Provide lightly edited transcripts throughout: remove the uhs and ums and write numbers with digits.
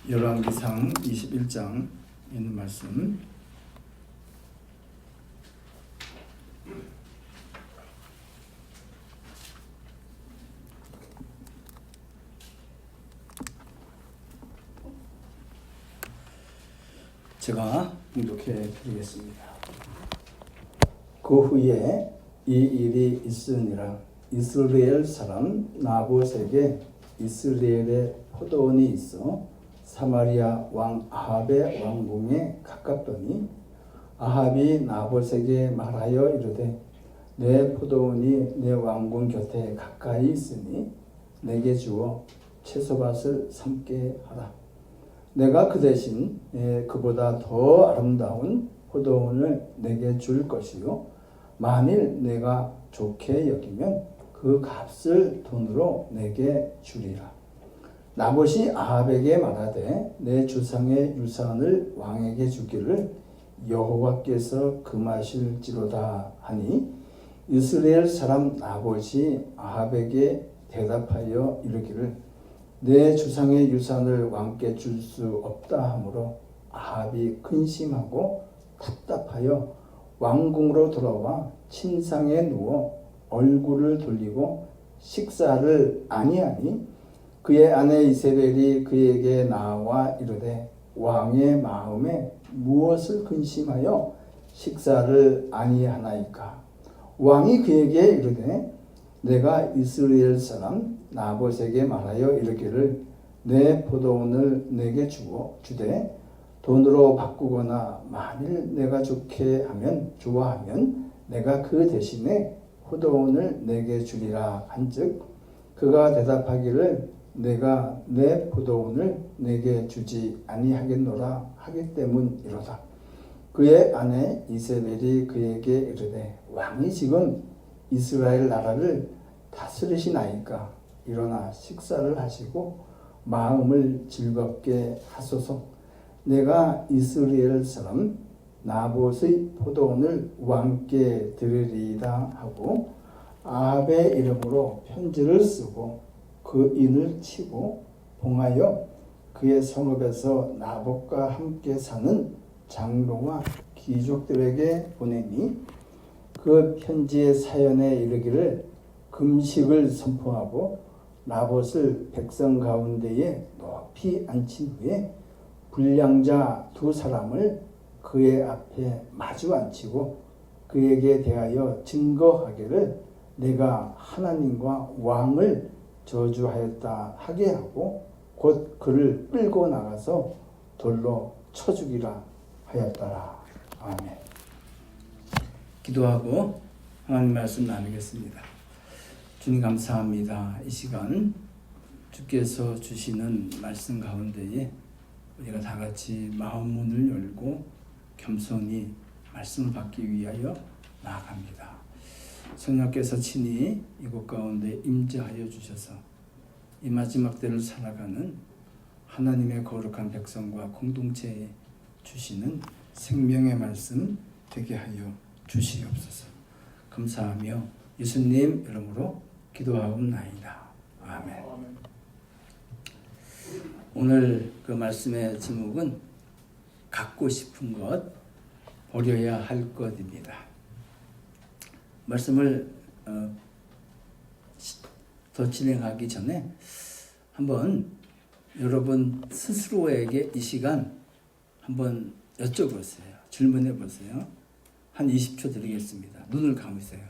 열왕기상 21장 있는 말씀. 제가 봉독해 드리겠습니다. 그 후에 이 일이 있으니라. 이스라엘 사람 나봇에게 이스라엘에 포도원이 있어 사마리아 왕 아합의 왕궁에 가깝더니 아합이 나봇에게 말하여 이르되 내 포도원이 내 왕궁 곁에 가까이 있으니 내게 주어 채소밭을 삼게 하라. 내가 그 대신 그보다 더 아름다운 포도원을 내게 줄 것이요 만일 내가 좋게 여기면 그 값을 돈으로 내게 주리라. 나봇이 아합에게 말하되 내 주상의 유산을 왕에게 주기를 여호와께서 금하실지로다 하니 이스라엘 사람 나봇이 아합에게 대답하여 이르기를 내 주상의 유산을 왕께 줄 수 없다 하므로 아합이 근심하고 답답하여 왕궁으로 돌아와 침상에 누워 얼굴을 돌리고 식사를 아니하니 그의 아내 이세벨이 그에게 나와 이르되 왕의 마음에 무엇을 근심하여 식사를 아니하나이까. 왕이 그에게 이르되 내가 이스라엘 사람 나봇에게 말하여 이르기를 내 포도원을 내게 주되 돈으로 바꾸거나 만일 내가 좋아하면 내가 그 대신에 포도원을 내게 주리라 한즉 그가 대답하기를 내가 내 포도원을 내게 주지 아니하겠노라 하기 때문이로다. 그의 아내 이세벨이 그에게 이르되 왕이 지금 이스라엘 나라를 다스리시나이까. 일어나 식사를 하시고 마음을 즐겁게 하소서. 내가 이스라엘 사람 나봇의 포도원을 왕께 드리리이다 하고 아합의 이름으로 편지를 쓰고 그 인을 치고 봉하여 그의 성읍에서 나봇과 함께 사는 장로와 귀족들에게 보내니 그 편지의 사연에 이르기를 금식을 선포하고 나봇을 백성 가운데에 높이 앉힌 후에 불량자 두 사람을 그의 앞에 마주 앉히고 그에게 대하여 증거하기를 내가 하나님과 왕을 저주하였다 하게 하고 곧 그를 끌고 나가서 돌로 쳐 죽이라 하였더라. 아멘. 기도하고 하나님 말씀 나누겠습니다. 주님 감사합니다. 이 시간 주께서 주시는 말씀 가운데에 우리가 다 같이 마음 문을 열고 겸손히 말씀을 받기 위하여 나아갑니다. 성령께서 친히 이곳 가운데 임재하여 주셔서 이 마지막 때를 살아가는 하나님의 거룩한 백성과 공동체에 주시는 생명의 말씀 되게 하여 주시옵소서. 감사하며 예수님 이름으로 기도하옵나이다. 아멘. 오늘 그 말씀의 제목은 갖고 싶은 것, 버려야 할 것입니다. 말씀을 더 진행하기 전에 한번 여러분 스스로에게 이 시간 한번 여쭤보세요. 질문해 보세요. 한 20초 드리겠습니다. 눈을 감으세요.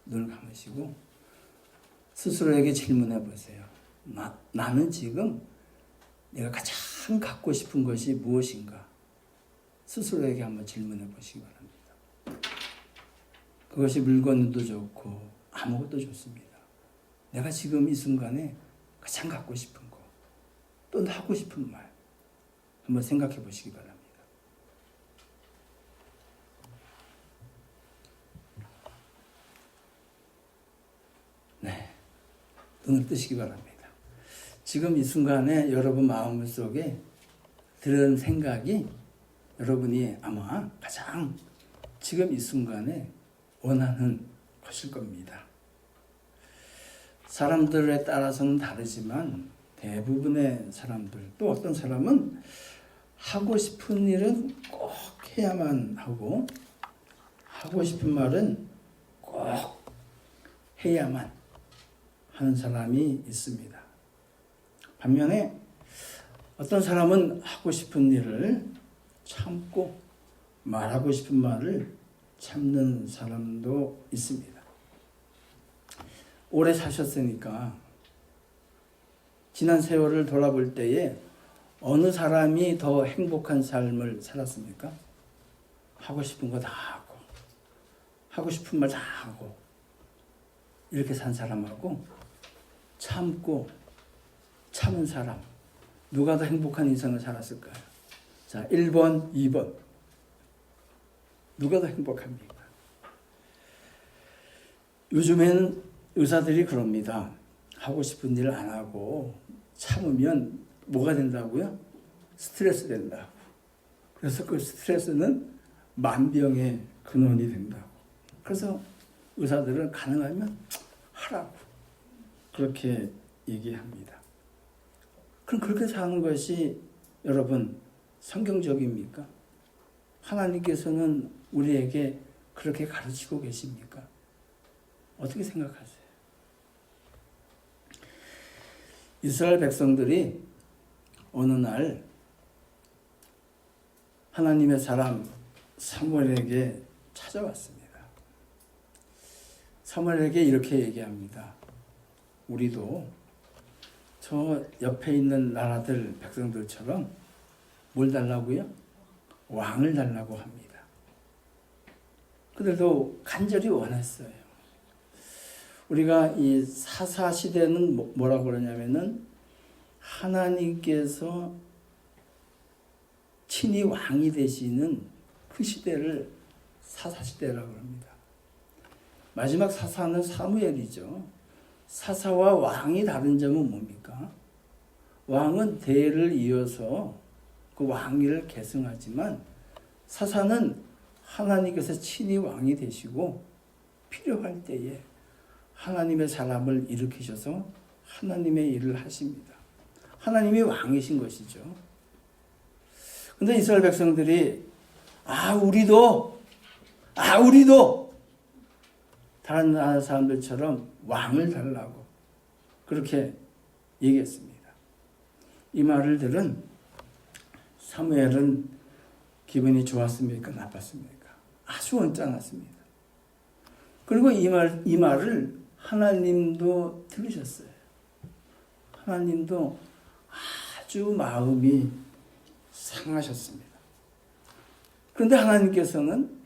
눈을 감으시고 스스로에게 질문해 보세요. 나는 지금 내가 가장 갖고 싶은 것이 무엇인가? 스스로에게 한번 질문해 보시기 바랍니다. 그것이 물건도 좋고 아무것도 좋습니다. 내가 지금 이 순간에 가장 갖고 싶은 것, 또 하고 싶은 말 한번 생각해 보시기 바랍니다. 네, 눈을 뜨시기 바랍니다. 지금 이 순간에 여러분 마음속에 드는 생각이 여러분이 아마 가장 지금 이 순간에 원하는 것일 겁니다. 사람들에 따라서는 다르지만 대부분의 사람들, 또 어떤 사람은 하고 싶은 일은 꼭 해야만 하고 하고 싶은 말은 꼭 해야만 하는 사람이 있습니다. 반면에 어떤 사람은 하고 싶은 일을 참고 말하고 싶은 말을 참는 사람도 있습니다. 오래 사셨으니까 지난 세월을 돌아볼 때에 어느 사람이 더 행복한 삶을 살았습니까? 하고 싶은 거 다 하고 하고 싶은 말 다 하고 이렇게 산 사람하고 참고 참은 사람, 누가 더 행복한 인생을 살았을까요? 자, 1번, 2번. 누가 더 행복합니까? 요즘에는 의사들이 그럽니다. 하고 싶은 일을 안 하고 참으면 뭐가 된다고요? 스트레스 된다고. 그래서 그 스트레스는 만병의 근원이 된다고. 그래서 의사들은 가능하면 하라고 그렇게 얘기합니다. 그럼 그렇게 사는 것이 여러분 성경적입니까? 하나님께서는 우리에게 그렇게 가르치고 계십니까? 어떻게 생각하세요? 이스라엘 백성들이 어느 날 하나님의 사람 사무엘에게 찾아왔습니다. 사무엘에게 이렇게 얘기합니다. 우리도 저 옆에 있는 나라들 백성들처럼 뭘 달라고요? 왕을 달라고 합니다. 그들도 간절히 원했어요. 우리가 이 사사 시대는 뭐라고 그러냐면은 하나님께서 친히 왕이 되시는 그 시대를 사사 시대라고 합니다. 마지막 사사는 사무엘이죠. 사사와 왕이 다른 점은 뭡니까? 왕은 대를 이어서 그 왕위를 계승하지만 사사는 하나님께서 친히 왕이 되시고 필요할 때에 하나님의 사람을 일으키셔서 하나님의 일을 하십니다. 하나님이 왕이신 것이죠. 근데 이스라엘 백성들이 우리도 다른 나라 사람들처럼 왕을 달라고 그렇게 얘기했습니다. 이 말을 들은 사무엘은 기분이 좋았습니까? 나빴습니까? 아주 언짢았습니다. 그리고 이 말을 하나님도 들으셨어요. 하나님도 아주 마음이 상하셨습니다. 그런데 하나님께서는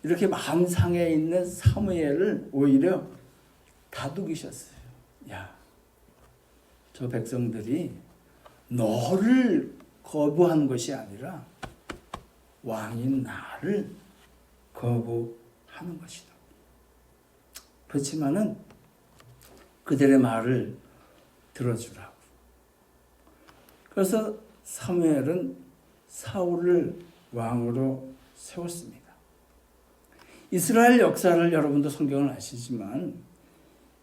이렇게 마음 상해 있는 사무엘을 오히려 다독이셨어요. 야, 저 백성들이 너를 거부한 것이 아니라 왕인 나를 거부하는 것이다. 그렇지만은 그들의 말을 들어주라고. 그래서 사무엘은 사울을 왕으로 세웠습니다. 이스라엘 역사를 여러분도 성경을 아시지만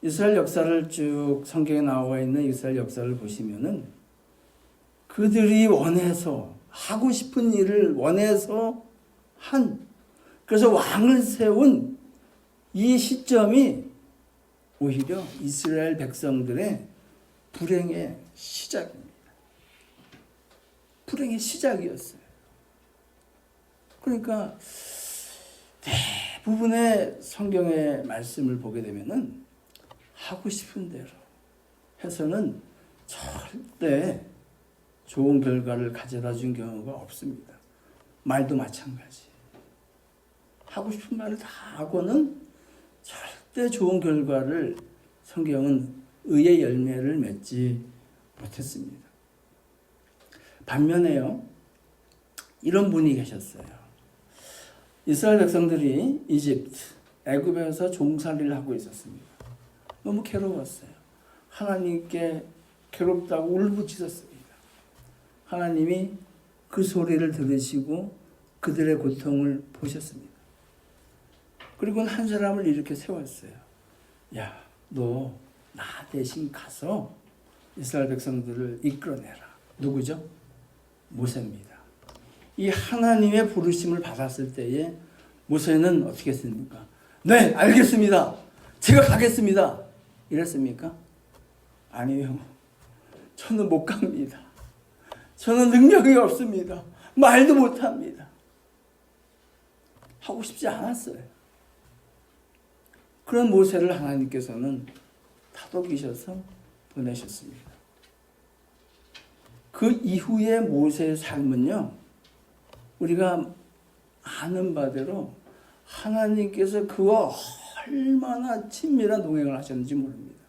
이스라엘 역사를 쭉 성경에 나와 있는 이스라엘 역사를 보시면은 그들이 원해서 하고 싶은 일을 원해서 그래서 왕을 세운 이 시점이 오히려 이스라엘 백성들의 불행의 시작입니다. 불행의 시작이었어요. 그러니까 대부분의 성경의 말씀을 보게 되면은 하고 싶은 대로 해서는 절대 좋은 결과를 가져다 준 경우가 없습니다. 말도 마찬가지. 하고 싶은 말을 다 하고는 절대 좋은 결과를 성경은 의의 열매를 맺지 못했습니다. 반면에요, 이런 분이 계셨어요. 이스라엘 백성들이 애굽에서 종살이를 하고 있었습니다. 너무 괴로웠어요. 하나님께 괴롭다고 울부짖었습니다. 하나님이 그 소리를 들으시고 그들의 고통을 보셨습니다. 그리고 한 사람을 이렇게 세웠어요. 야, 너 나 대신 가서 이스라엘 백성들을 이끌어내라. 누구죠? 모세입니다. 이 하나님의 부르심을 받았을 때에 모세는 어떻게 했습니까? 네, 알겠습니다. 제가 가겠습니다. 이랬습니까? 아니요. 저는 못 갑니다. 저는 능력이 없습니다. 말도 못합니다. 하고 싶지 않았어요. 그런 모세를 하나님께서는 다독이셔서 보내셨습니다. 그 이후의 모세의 삶은요, 우리가 아는 바대로 하나님께서 그와 얼마나 친밀한 동행을 하셨는지 모릅니다.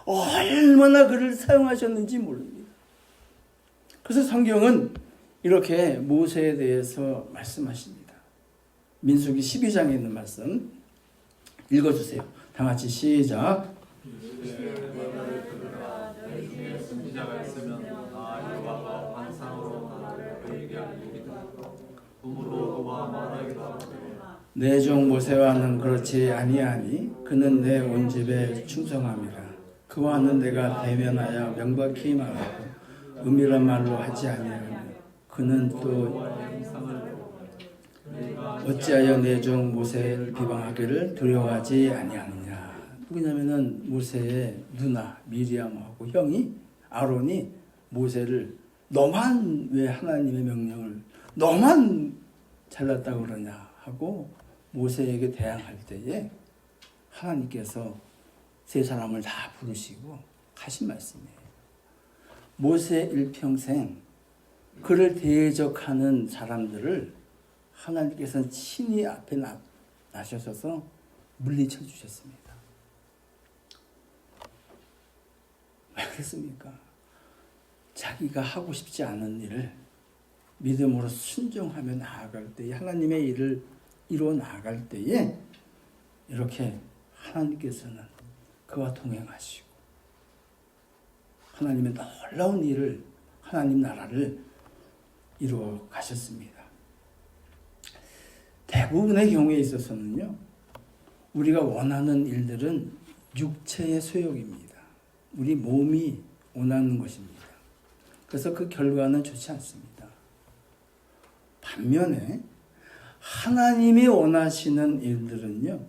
얼마나 그를 사용하셨는지 모릅니다. 그래서 성경은 이렇게 모세에 대해서 말씀하십니다. 민수기 12장에 있는 말씀 읽어주세요. 다 같이 시작. 내 종 모세와는 그렇지 아니하니 그는 내 온 집에 충성함이라. 그와는 내가 대면하여 명백히 말하고 은밀한 말로 하지 아니하며 그는 또 어찌하여 내 종 모세를 비방하기를 두려워하지 아니하느냐. 누구냐면은 모세의 누나 미리암하고 형이 아론이 모세를 너만 왜 하나님의 명령을 너만 잘났다고 그러냐 하고 모세에게 대항할 때에 하나님께서 세 사람을 다 부르시고 하신 말씀이에요. 모세 일평생 그를 대적하는 사람들을 하나님께서는 친히 앞에 나셔서 물리쳐 주셨습니다. 왜 그랬습니까? 자기가 하고 싶지 않은 일을 믿음으로 순종하며 나아갈 때에 하나님의 일을 이루어 나아갈 때에 이렇게 하나님께서는 그와 동행하시고 하나님의 놀라운 일을 하나님 나라를 이루어 가셨습니다. 대부분의 경우에 있어서는요, 우리가 원하는 일들은 육체의 소욕입니다. 우리 몸이 원하는 것입니다. 그래서 그 결과는 좋지 않습니다. 반면에 하나님이 원하시는 일들은요,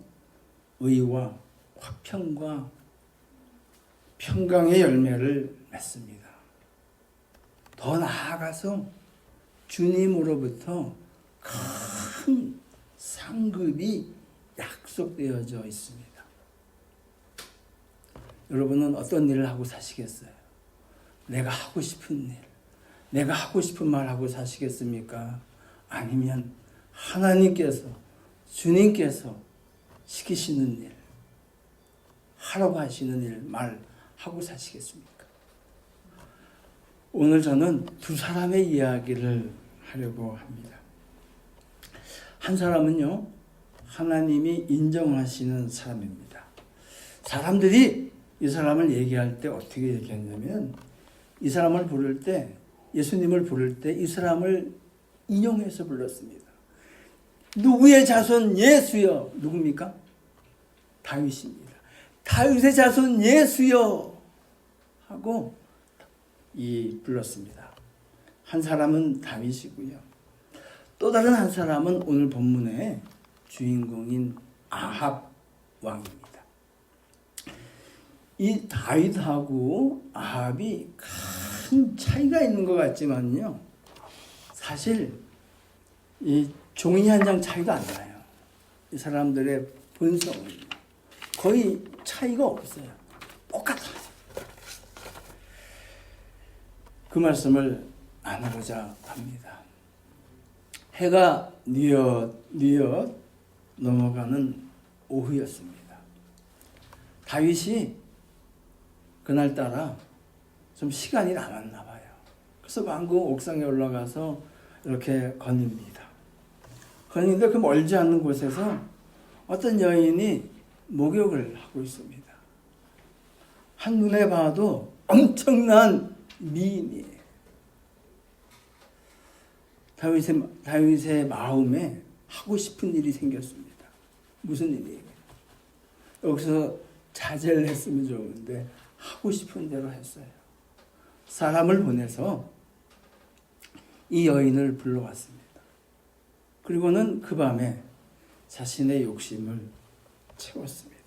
의와 화평과 평강의 열매를 맺습니다. 더 나아가서 주님으로부터 큰 상급이 약속되어져 있습니다. 여러분은 어떤 일을 하고 사시겠어요? 내가 하고 싶은 일, 내가 하고 싶은 말 하고 사시겠습니까? 아니면 하나님께서, 주님께서 시키시는 일, 하라고 하시는 일, 말하고 사시겠습니까? 오늘 저는 두 사람의 이야기를 하려고 합니다. 한 사람은요, 하나님이 인정하시는 사람입니다. 사람들이 이 사람을 얘기할 때 어떻게 얘기했냐면, 이 사람을 부를 때, 예수님을 부를 때 이 사람을 인용해서 불렀습니다. 누구의 자손 예수여. 누굽니까? 다윗입니다. 다윗의 자손 예수여 하고 불렀습니다. 한 사람은 다윗이고요. 또 다른 한 사람은 오늘 본문의 주인공인 아합 왕입니다. 이 다윗하고 아합이 큰 차이가 있는 것 같지만요, 사실 이 종이 한 장 차이도 안 나요. 이 사람들의 본성은 거의 차이가 없어요. 똑같아요. 그 말씀을 나누고자 합니다. 해가 뉘엿 넘어가는 오후였습니다. 다윗이 그날따라 좀 시간이 남았나 봐요. 그래서 왕궁 옥상에 올라가서 이렇게 거닙니다. 거니는데 그 멀지 않는 곳에서 어떤 여인이 목욕을 하고 있습니다. 한눈에 봐도 엄청난 미인이에요. 다윗의 마음에 하고 싶은 일이 생겼습니다. 무슨 일이에요? 여기서 자제를 했으면 좋은데 하고 싶은 대로 했어요. 사람을 보내서 이 여인을 불러왔습니다. 그리고는 그 밤에 자신의 욕심을 채웠습니다.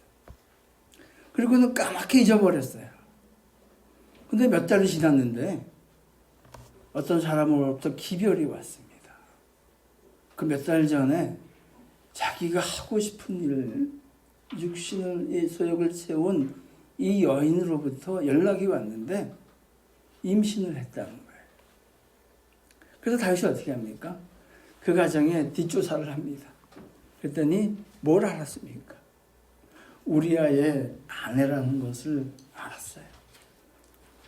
그리고는 까맣게 잊어버렸어요. 근데 몇 달이 지났는데 어떤 사람으로부터 기별이 왔습니다. 그 몇 달 전에 자기가 하고 싶은 일, 육신의 소욕을 채운 이 여인으로부터 연락이 왔는데 임신을 했다는 거예요. 그래서 다윗이 어떻게 합니까? 그 가정에 뒷조사를 합니다. 그랬더니 뭘 알았습니까? 우리아의 아내라는 것을 알았어요.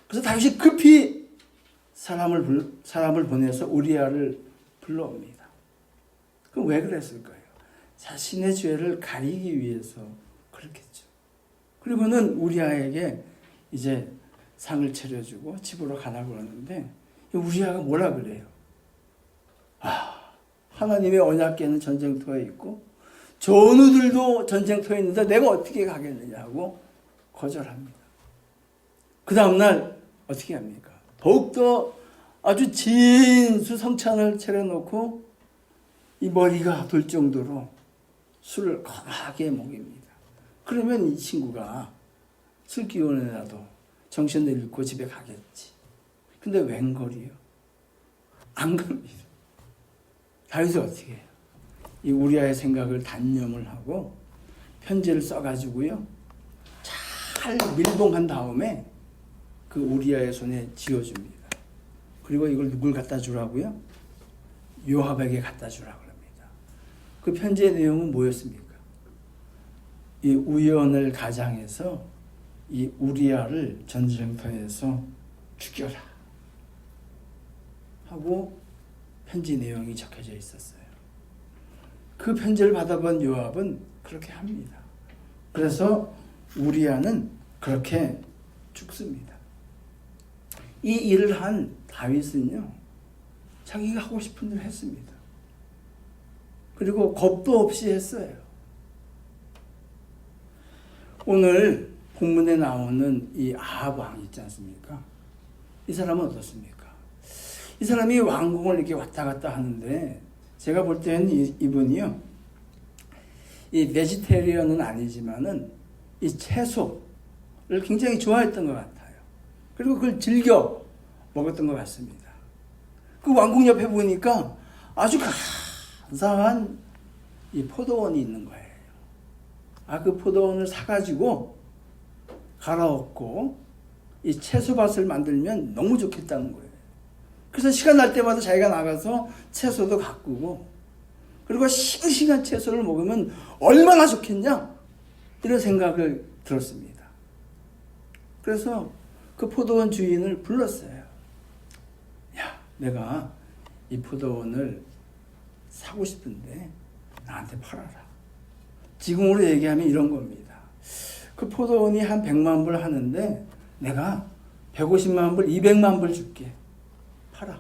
그래서 다윗이 급히 사람을 보내서 우리아를 불러옵니다. 그럼 왜 그랬을까요? 자신의 죄를 가리기 위해서 그렇겠죠. 그리고는 우리아에게 이제 상을 차려주고 집으로 가라고 그러는데 우리아가 뭐라 그래요? 하나님의 언약궤는 전쟁터에 있고 전우들도 전쟁터에 있는데 내가 어떻게 가겠느냐고 거절합니다. 그 다음날 어떻게 합니까? 더욱더 아주 진수성찬을 차려놓고 이 머리가 돌 정도로 술을 거하게 먹입니다. 그러면 이 친구가 술 기운에 나도 정신을 잃고 집에 가겠지. 근데 웬걸이요? 안 갑니다. 다윗이 어떻게 해요? 이 우리아의 생각을 단념을 하고 편지를 써가지고요. 잘 밀봉한 다음에 그 우리아의 손에 쥐어줍니다. 그리고 이걸 누굴 갖다 주라고요? 요압에게 갖다 주라고 합니다. 그 편지의 내용은 뭐였습니까? 이 우연을 가장해서 이 우리아를 전쟁터에서 죽여라 하고 편지 내용이 적혀져 있었어요. 그 편지를 받아본 요압은 그렇게 합니다. 그래서 우리아는 그렇게 죽습니다. 이 일을 한 다윗은요, 자기가 하고 싶은 일을 했습니다. 그리고 겁도 없이 했어요. 오늘 본문에 나오는 이 아합 왕 있지 않습니까? 이 사람은 어떻습니까? 이 사람이 왕궁을 이렇게 왔다 갔다 하는데 제가 볼 때는 이분이요, 이 베지테리언은 아니지만은 이 채소를 굉장히 좋아했던 것 같아요. 그리고 그걸 즐겨 먹었던 것 같습니다. 그 왕궁 옆에 보니까 아주 간사한 이 포도원이 있는 거예요. 그 포도원을 사가지고 갈아엎고 이 채소밭을 만들면 너무 좋겠다는 거예요. 그래서 시간 날 때마다 자기가 나가서 채소도 가꾸고, 그리고 싱싱한 채소를 먹으면 얼마나 좋겠냐, 이런 생각을 들었습니다. 그래서 그 포도원 주인을 불렀어요. 야, 내가 이 포도원을 사고 싶은데 나한테 팔아라. 지금으로 얘기하면 이런 겁니다. 그 포도원이 한 100만 불 하는데 내가 150만 불, 200만 불 줄게. 팔아.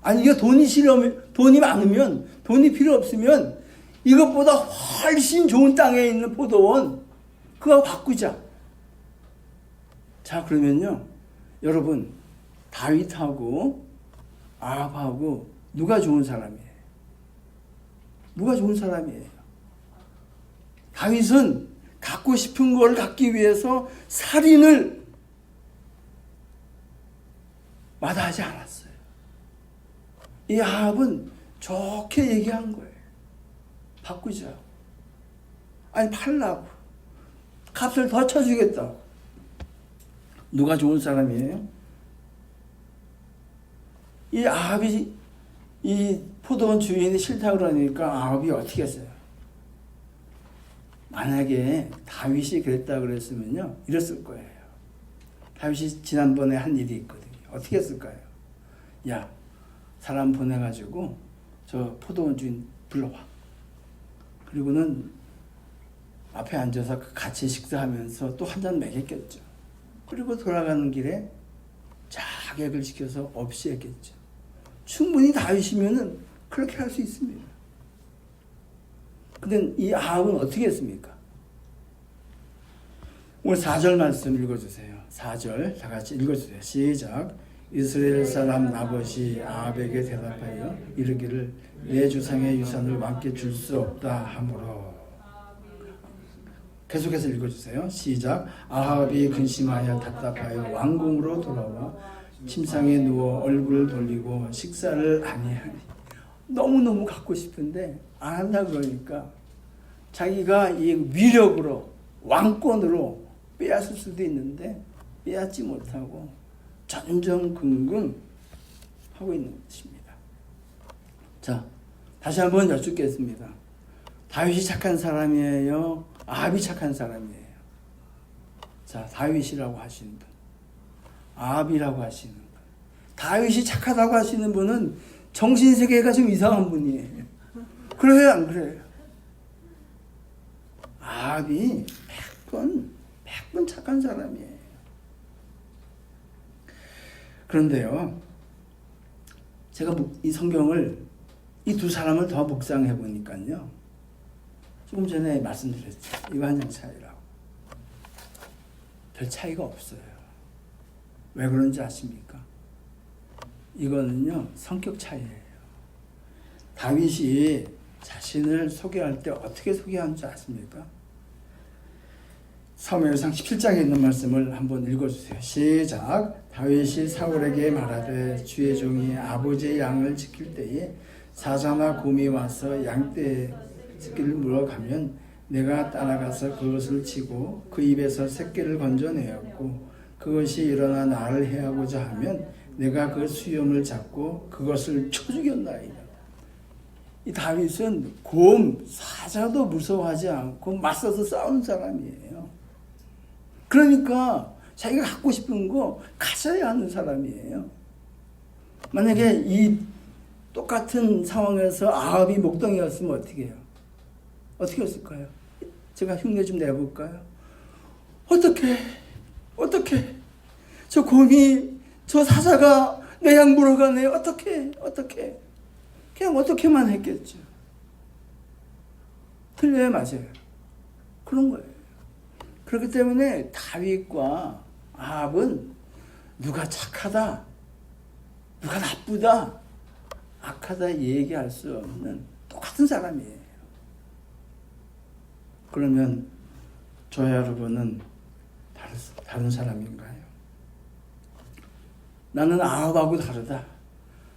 아니, 이게 돈이 많으면, 돈이 필요 없으면 이것보다 훨씬 좋은 땅에 있는 포도원 그거 바꾸자. 자, 그러면요, 여러분, 다윗하고 아합하고 누가 좋은 사람이에요? 누가 좋은 사람이에요? 다윗은 갖고 싶은 걸 갖기 위해서 살인을 마다하지 않았어요. 이 아합은 좋게 얘기한 거예요. 바꾸자. 아니, 팔라고. 값을 더 쳐주겠다고. 누가 좋은 사람이에요? 이 아합이, 이 포도원 주인이 싫다고 그러니까 아합이 어떻게 했어요? 만약에 다윗이 그랬다 그랬으면요, 이랬을 거예요. 다윗이 지난번에 한 일이 있거든요. 어떻게 했을까요? 야, 사람 보내가지고 저 포도원 주인 불러와. 그리고는 앞에 앉아서 같이 식사하면서 또 한 잔 먹였겠죠. 그리고 돌아가는 길에 자객을 시켜서 없이 했겠죠. 충분히 다윗이면은 그렇게 할 수 있습니다. 근데 이 아합은 어떻게 했습니까? 오늘 4절 말씀 읽어주세요. 4절 다 같이 읽어주세요. 시작. 이스라엘 사람 나봇이 아합에게 대답하여 이르기를 내 주상의 유산을 왕께 줄 수 없다 하므로. 계속해서 읽어주세요. 시작. 아합이 근심하여 답답하여 왕궁으로 돌아와 침상에 누워 얼굴을 돌리고 식사를 아니하니. 너무너무 갖고 싶은데 안 한다 그러니까 자기가 이 위력으로 왕권으로 빼앗을 수도 있는데 빼앗지 못하고 전전긍긍 하고 있는 것입니다. 자, 다시 한번 여쭙겠습니다. 다윗이 착한 사람이에요? 아합이 착한 사람이에요? 자, 다윗이라고 하시는 분, 아합이라고 하시는 분. 다윗이 착하다고 하시는 분은 정신세계가 좀 이상한 분이에요. 그래요, 안 그래요? 아합이 100번 착한 사람이에요. 그런데요, 제가 이 성경을 이 두 사람을 더 묵상해 보니까요, 조금 전에 말씀드렸죠. 이거 한 장 차이라고. 별 차이가 없어요. 왜 그런지 아십니까? 이거는요, 성격 차이예요. 다윗이 자신을 소개할 때 어떻게 소개하는 줄 아십니까? 사무엘상 17장에 있는 말씀을 한번 읽어주세요. 시작. 다윗이 사울에게 말하되 주의 종이 아버지의 양을 지킬 때에 사자나 곰이 와서 양떼의 새끼를 물어가면 내가 따라가서 그것을 치고 그 입에서 새끼를 건져내었고 그것이 일어나 나를 해하고자 하면 내가 그 수염을 잡고 그것을 쳐 죽였나이다. 이 다윗은 곰, 사자도 무서워하지 않고 맞서서 싸우는 사람이에요. 그러니까 자기가 갖고 싶은 거 가져야 하는 사람이에요. 만약에 이 똑같은 상황에서 아합이 목동이었으면 어떻게 해요? 어떻게 했을까요? 제가 흉내 좀 내볼까요? 어떻게 저 곰이 저 사자가 내 양 물어가네. 어떻게 그냥 어떻게만 했겠죠. 틀려요, 맞아요? 그런 거예요. 그렇기 때문에 다윗과 아합은 누가 착하다, 누가 나쁘다, 악하다 얘기할 수 없는 똑같은 사람이에요. 그러면 저와 여러분은 다른 사람인가요? 나는 아합하고 다르다.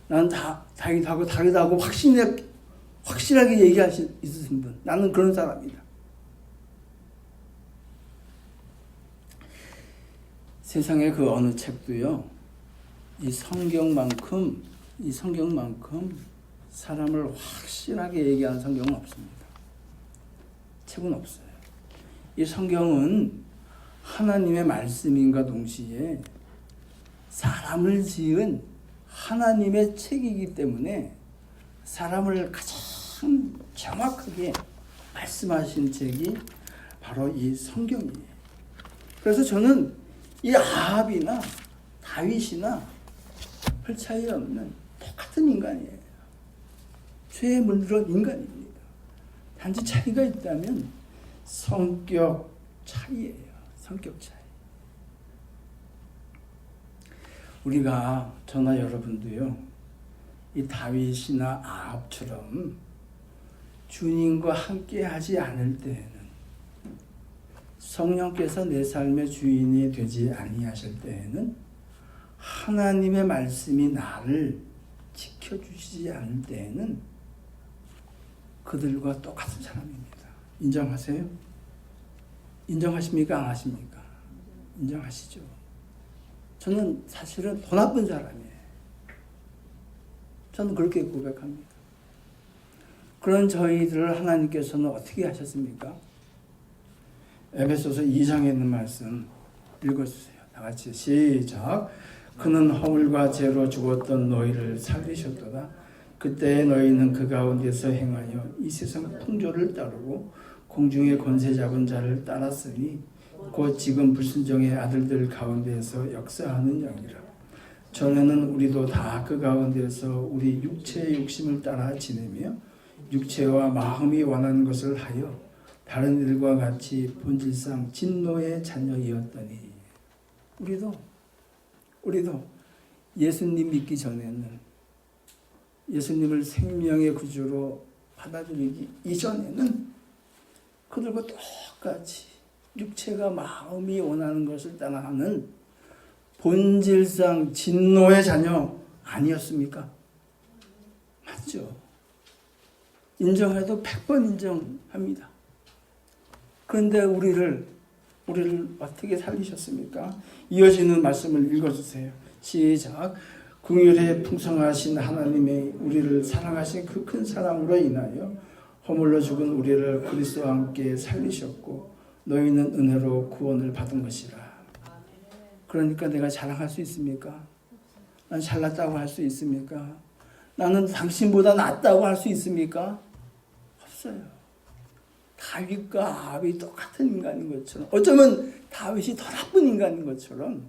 나는 다윗하고 다르다고 확실하게 얘기할 수 있으신 분. 나는 그런 사람이다. 세상의 그 어느 책도요, 이 성경만큼 사람을 확실하게 얘기하는 성경은 없습니다. 책은 없어요. 이 성경은 하나님의 말씀인가 동시에 사람을 지은 하나님의 책이기 때문에 사람을 가장 정확하게 말씀하신 책이 바로 이 성경이에요. 그래서 저는 이 아합이나 다윗이나 별 차이 없는 똑같은 인간이에요. 죄에 물들은 인간입니다. 단지 차이가 있다면 성격 차이예요. 성격 차이. 우리가 저나 여러분도요, 이 다윗이나 아합처럼 주님과 함께 하지 않을 때에는, 성령께서 내 삶의 주인이 되지 아니하실 때에는, 하나님의 말씀이 나를 지켜주시지 않을 때에는 그들과 똑같은 사람입니다. 인정하세요? 인정하십니까? 안 하십니까? 인정하시죠? 저는 사실은 더 나쁜 사람이에요. 저는 그렇게 고백합니다. 그런 저희들을 하나님께서는 어떻게 하셨습니까? 에베소서 2장에 있는 말씀 읽어주세요. 다 같이 시작. 그는 허물과 죄로 죽었던 너희를 살리셨도다. 그때 너희는 그 가운데서 행하여 이 세상 풍조를 따르고 공중의 권세 잡은 자를 따랐으니 곧 지금 불순종의 아들들 가운데에서 역사하는 영이라. 전에는 우리도 다 그 가운데서 우리 육체의 욕심을 따라 지내며 육체와 마음이 원하는 것을 하여 다른 일과 같이 본질상 진노의 자녀이었더니 우리도 예수님 믿기 전에는 예수님을 생명의 구주로 받아들이기 이전에는 그들과 똑같이 육체가 마음이 원하는 것을 따라하는 본질상 진노의 자녀 아니었습니까? 맞죠. 인정해도 100번 인정합니다. 그런데 우리를 어떻게 살리셨습니까? 이어지는 말씀을 읽어주세요. 시작. 긍휼에 풍성하신 하나님의 우리를 사랑하신 그 큰 사랑으로 인하여 허물로 죽은 우리를 그리스도와 함께 살리셨고 너희는 은혜로 구원을 받은 것이라. 그러니까 내가 자랑할 수 있습니까? 난 잘났다고 할 수 있습니까? 나는 당신보다 낫다고 할 수 있습니까? 없어요. 다윗과 아합이 똑같은 인간인 것처럼, 어쩌면 다윗이 더 나쁜 인간인 것처럼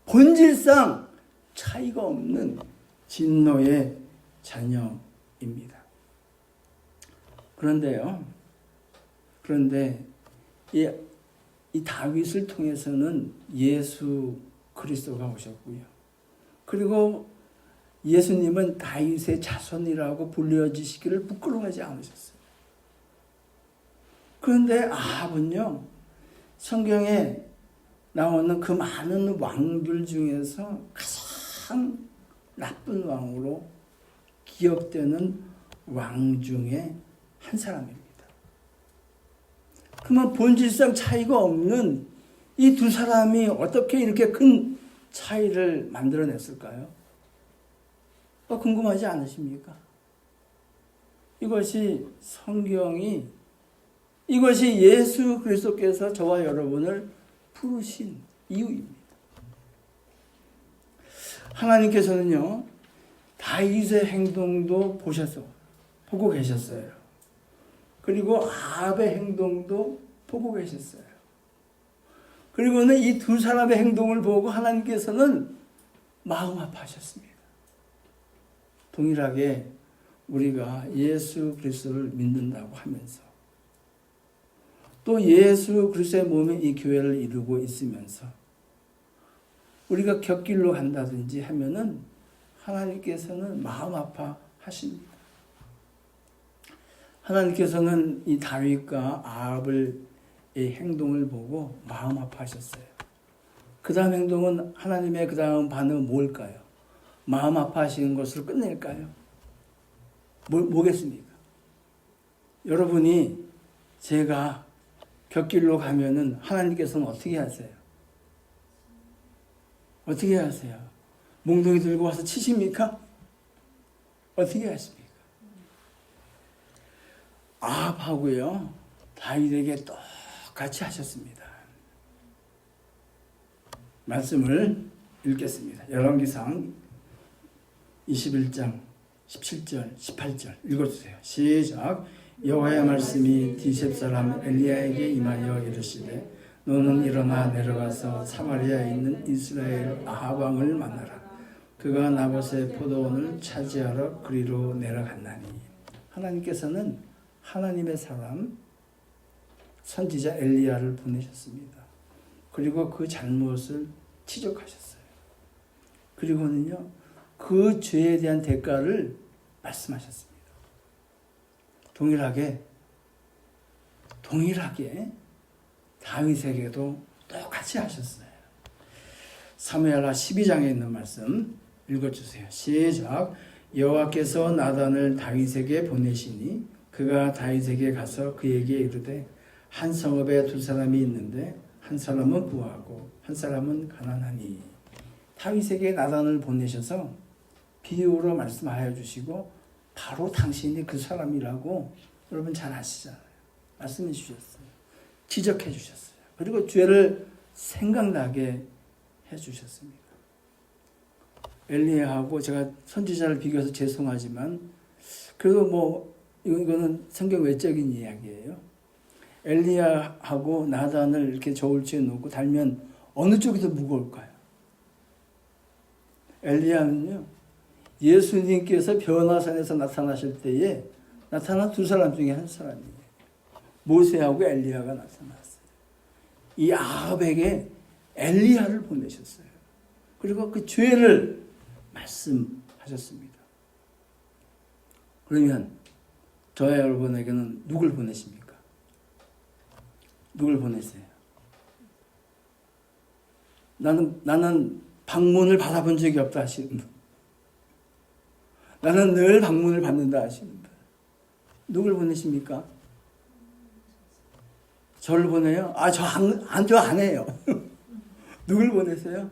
본질상 차이가 없는 진노의 자녀입니다. 그런데 이 다윗을 통해서는 예수 그리스도가 오셨고요. 그리고 예수님은 다윗의 자손이라고 불려지시기를 부끄러워하지 않으셨어요. 그런데 아합은요, 성경에 나오는 그 많은 왕들 중에서 가장 나쁜 왕으로 기억되는 왕 중에 한 사람입니다. 그러면 본질상 차이가 없는 이 두 사람이 어떻게 이렇게 큰 차이를 만들어냈을까요? 궁금하지 않으십니까? 이것이 예수 그리스도께서 저와 여러분을 부르신 이유입니다. 하나님께서는요, 다윗의 행동도 보고 계셨어요. 그리고 아합의 행동도 보고 계셨어요. 그리고는 이 두 사람의 행동을 보고 하나님께서는 마음 아파하셨습니다. 동일하게 우리가 예수 그리스도를 믿는다고 하면서 또 예수 그리스도의 몸인 이 교회를 이루고 있으면서 우리가 곁길로 간다든지 하면은 하나님께서는 마음 아파하십니다. 하나님께서는 이 다윗과 아합의 행동을 보고 마음 아파하셨어요. 그 다음 행동은 하나님의 그 다음 반응은 뭘까요? 마음 아파하시는 것으로 끝낼까요? 뭐겠습니까? 여러분이 제가 곁길로 가면은 하나님께서는 어떻게 하세요? 어떻게 하세요? 몽둥이 들고 와서 치십니까? 어떻게 하십니까? 아합하고요, 다윗에게 똑같이 하셨습니다. 말씀을 읽겠습니다. 열왕기상 21장 17절 18절 읽어주세요. 시작. 여호와의 말씀이 디셉 사람 엘리야에게 임하여 이르시되 너는 일어나 내려가서 사마리아에 있는 이스라엘 아합 왕을 만나라. 그가 나봇의 포도원을 차지하러 그리로 내려갔나니. 하나님께서는 하나님의 사람 선지자 엘리야를 보내셨습니다. 그리고 그 잘못을 지적하셨어요. 그리고는요, 그 죄에 대한 대가를 말씀하셨습니다. 동일하게 다윗에게도 똑같이 하셨어요. 사무엘하 12장에 있는 말씀 읽어주세요. 시작. 여호와께서 나단을 다윗에게 보내시니 그가 다윗에게 가서 그에게 이르되 한 성읍에 두 사람이 있는데 한 사람은 부하고 한 사람은 가난하니. 다윗에게 나단을 보내셔서 비유로 말씀하여 주시고 바로 당신이 그 사람이라고 여러분 잘 아시잖아요. 말씀해 주셨어요. 지적해 주셨어요. 그리고 죄를 생각나게 해 주셨습니다. 엘리야하고 제가 선지자를 비교해서 죄송하지만 그래도 이거는 성경 외적인 이야기예요. 엘리야하고 나단을 이렇게 저울추에 놓고 달면 어느 쪽이 더 무거울까요? 엘리야는요, 예수님께서 변화산에서 나타나실 때에 나타난 두 사람 중에 한 사람이에요. 모세하고 엘리야가 나타났어요. 이 아합에게 엘리야를 보내셨어요. 그리고 그 죄를 말씀하셨습니다. 그러면 저와 여러분에게는 누굴 보내십니까? 누굴 보내세요? 나는 방문을 받아본 적이 없다 하시는 분. 나는 늘 방문을 받는다 하시는 분. 누굴 보내십니까? 저를 보내요? 저 안 해요. 누굴 보내세요?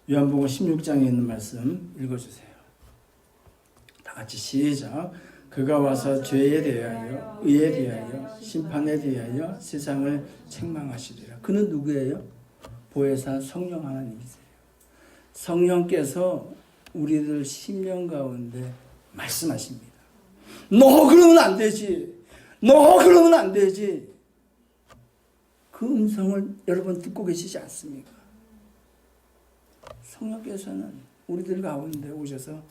요한복음 16장에 있는 말씀 읽어주세요. 다 같이 시작. 그가 와서 죄에 대하여, 의에 대하여, 심판에 대하여 세상을 책망하시리라. 그는 누구예요? 보혜사 성령 하나님이세요. 성령께서 우리들 심령 가운데 말씀하십니다. 너 그러면 안 되지. 너 그러면 안 되지. 그 음성을 여러분 듣고 계시지 않습니까? 성령께서는 우리들 가운데 오셔서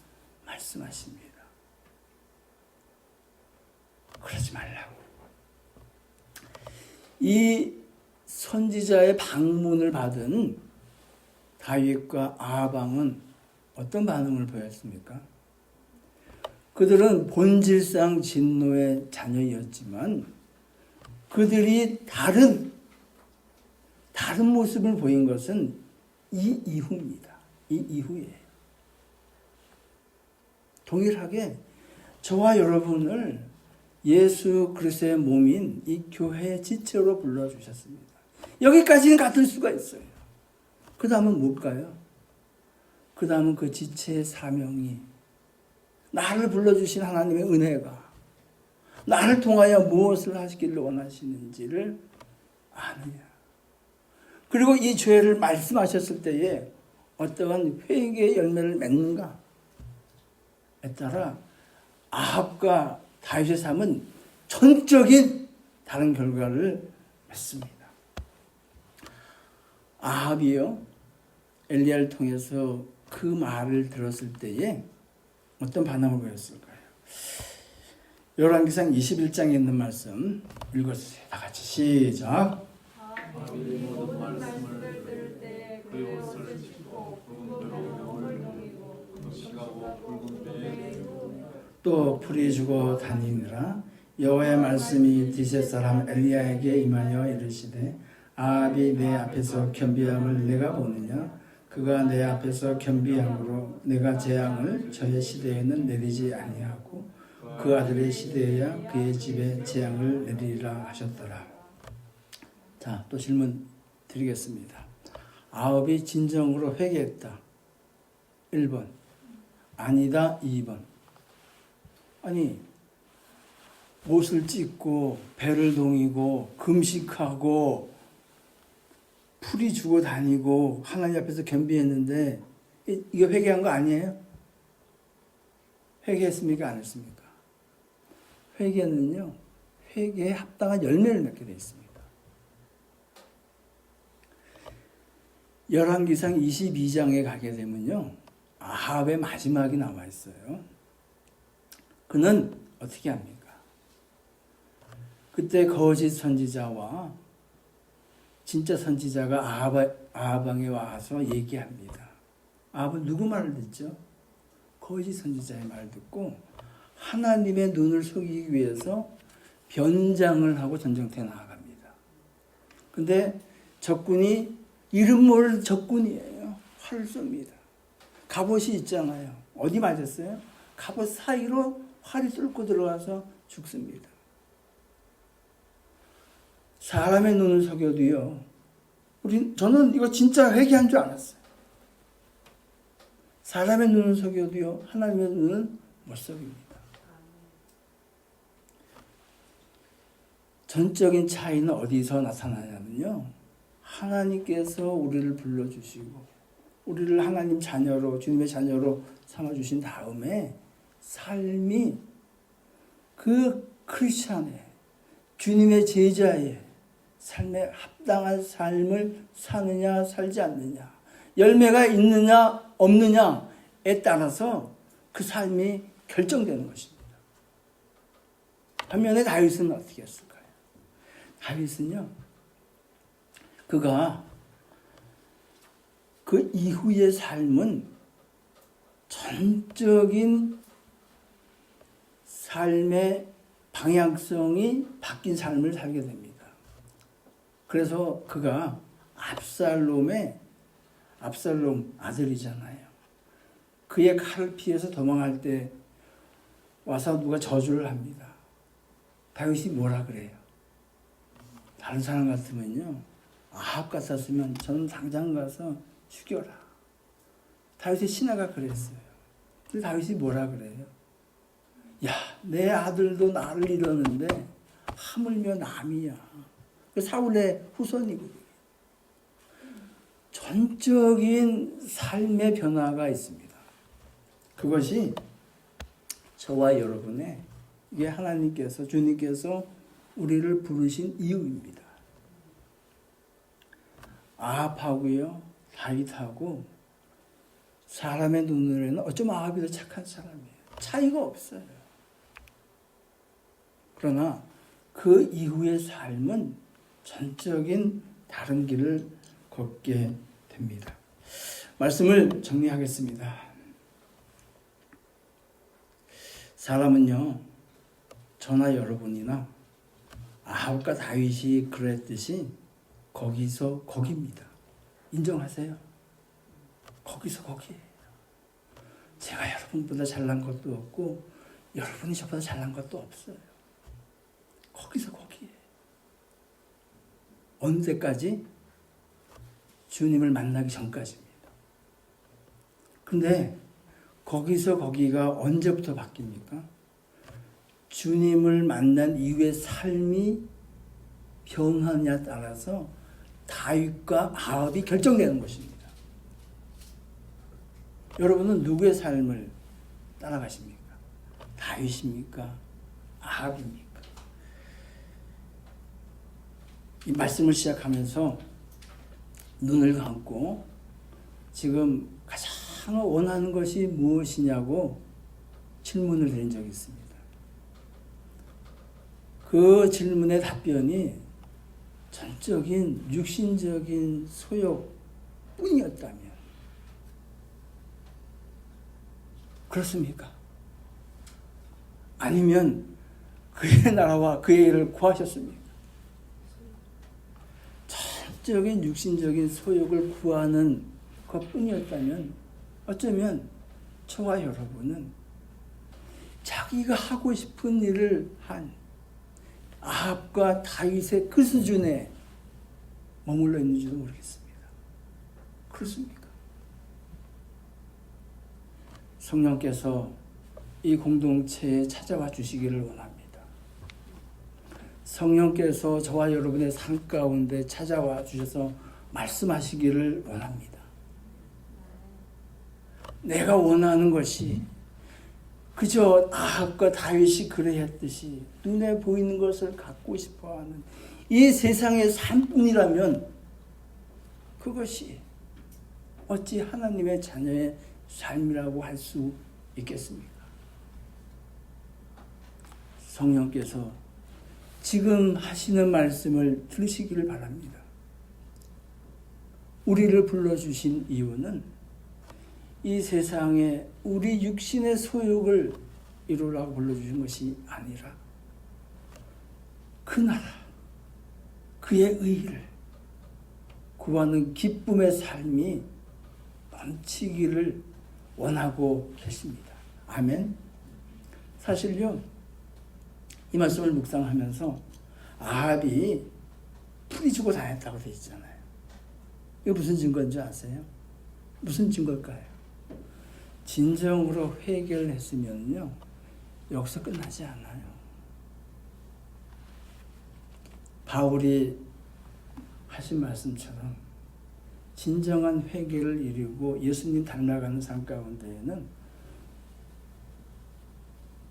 말씀하십니다. 그러지 말라고. 이 선지자의 방문을 받은 다윗과 아합 왕은 어떤 반응을 보였습니까? 그들은 본질상 진노의 자녀였지만 그들이 다른 모습을 보인 것은 이 이후입니다. 이 이후에 동일하게 저와 여러분을 예수 그리스도의 몸인 이 교회의 지체로 불러주셨습니다. 여기까지는 같을 수가 있어요. 그 다음은 뭘까요? 그 다음은 그 지체의 사명이 나를 불러주신 하나님의 은혜가 나를 통하여 무엇을 하시기를 원하시는지를 아느냐. 그리고 이 죄를 말씀하셨을 때에 어떠한 회개의 열매를 맺는가에 따라 아합과 다윗의 삶은 전적인 다른 결과를 맺습니다. 아합이요, 엘리야를 통해서 그 말을 들었을 때에 어떤 반응을 보였을까요? 열왕기상 21장에 있는 말씀 읽어주세요. 다 같이 시작. 모든 말씀을 들을 때 그의 옷을 찢고 붉은 뼈로 몸을 동이고 시가고 붉은 뼈에 또 풀이 죽어 다니느라 여호와의 말씀이 디셋 사람 엘리야에게 임하여 이르시되 아합이 내 앞에서 겸비함을 내가 보느냐? 그가 내 앞에서 겸비함으로 내가 재앙을 저의 시대에는 내리지 아니하고 그 아들의 시대에야 그의 집에 재앙을 내리리라 하셨더라. 자, 또 질문 드리겠습니다. 아합이 진정으로 회개했다. 1번. 아니다. 2번. 아니, 옷을 찢고 배를 동이고 금식하고 풀이 죽어 다니고 하나님 앞에서 겸비했는데 이게 회개한 거 아니에요? 회개했습니까? 안 했습니까? 회개는요, 회개에 합당한 열매를 맺게 되어 있습니다. 열왕기상 22장에 가게 되면요, 아합의 마지막이 나와 있어요. 그는 어떻게 합니까? 그때 거짓 선지자와 진짜 선지자가 아합 왕에 와서 얘기합니다. 아합은 누구 말을 듣죠? 거짓 선지자의 말을 듣고 하나님의 눈을 속이기 위해서 변장을 하고 전쟁터에 나아갑니다. 근데 적군이 이름 모를 적군이에요. 활을 쏩니다. 갑옷이 있잖아요. 어디 맞았어요? 갑옷 사이로 활이 뚫고 들어가서 죽습니다. 사람의 눈을 속여도요, 저는 이거 진짜 회개한 줄 알았어요. 사람의 눈을 속여도요, 하나님의 눈은 못 속입니다. 전적인 차이는 어디서 나타나냐면요, 하나님께서 우리를 불러주시고 우리를 하나님 자녀로, 주님의 자녀로 삼아주신 다음에 삶이 그 크리스찬의, 주님의 제자의 삶에 합당한 삶을 사느냐 살지 않느냐, 열매가 있느냐 없느냐에 따라서 그 삶이 결정되는 것입니다. 반면에 다윗은 어떻게 했을까요? 다윗은요, 그가 그 이후의 삶은 전적인 삶의 방향성이 바뀐 삶을 살게 됩니다. 그래서 그가 압살롬 아들이잖아요. 그의 칼을 피해서 도망할 때 와서 누가 저주를 합니다. 다윗이 뭐라 그래요? 다른 사람 같으면요, 아합 같았으면 저는 당장 가서 죽여라. 다윗의 신하가 그랬어요. 근데 다윗이 뭐라 그래요? 야, 내 아들도 나를 이러는데 하물며 남이야. 사울의 후손이거든요. 전적인 삶의 변화가 있습니다. 그것이 저와 여러분의, 이게 하나님께서, 주님께서 우리를 부르신 이유입니다. 아합하고요, 다윗하고 사람의 눈으로는 어쩜 아합이 더 착한 사람이에요. 차이가 없어요. 그러나 그 이후의 삶은 전적인 다른 길을 걷게 됩니다. 말씀을 정리하겠습니다. 사람은요, 저나 여러분이나 아합과 다윗이 그랬듯이 거기서 거기입니다. 인정하세요? 거기서 거기예요. 제가 여러분보다 잘난 것도 없고 여러분이 저보다 잘난 것도 없어요. 거기서 거기예요. 언제까지? 주님을 만나기 전까지입니다. 근데 거기서 거기가 언제부터 바뀝니까? 주님을 만난 이후의 삶이 변하냐에 따라서 다윗과 아합이 결정되는 것입니다. 여러분은 누구의 삶을 따라가십니까? 다윗입니까? 아합입니까? 이 말씀을 시작하면서 눈을 감고 지금 가장 원하는 것이 무엇이냐고 질문을 드린 적이 있습니다. 그 질문의 답변이 전적인 육신적인 소욕뿐이었다면 그렇습니까? 아니면 그의 나라와 그의 일을 구하셨습니까? 전적인 육신적인 소욕을 구하는 것뿐이었다면 어쩌면 저와 여러분은 자기가 하고 싶은 일을 한 아합과 다윗의 그 수준에 머물러 있는지도 모르겠습니다. 그렇습니까? 성령께서 이 공동체에 찾아와 주시기를 원합니다. 성령께서 저와 여러분의 삶 가운데 찾아와 주셔서 말씀하시기를 원합니다. 내가 원하는 것이 그저 아합과 다윗이 그러했듯이 눈에 보이는 것을 갖고 싶어하는 이 세상의 삶뿐이라면 그것이 어찌 하나님의 자녀의 삶이라고 할 수 있겠습니까? 성령께서 지금 하시는 말씀을 들으시기를 바랍니다. 우리를 불러주신 이유는 이 세상에 우리 육신의 소욕을 이루라고 불러주신 것이 아니라 그 나라, 그의 의를 구하는 기쁨의 삶이 넘치기를 원하고 계십니다. 아멘. 사실요, 이 말씀을 묵상하면서 아합이 풀이 주고 다녔다고 되어 있잖아요. 이거 무슨 증거인지 아세요? 무슨 증거일까요? 진정으로 회개를 했으면요, 여기서 끝나지 않아요. 바울이 하신 말씀처럼 진정한 회개를 이루고 예수님 닮아가는 삶 가운데에는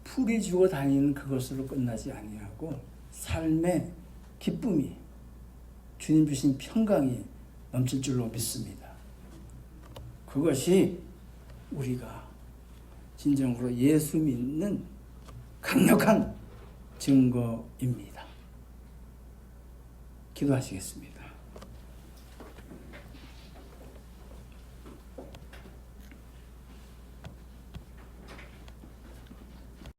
풀이 주고 다니는 그것으로 끝나지 아니하고 삶의 기쁨이, 주님 주신 평강이 넘칠 줄로 믿습니다. 그것이 우리가 진정으로 예수 믿는 강력한 증거입니다. 기도하시겠습니다.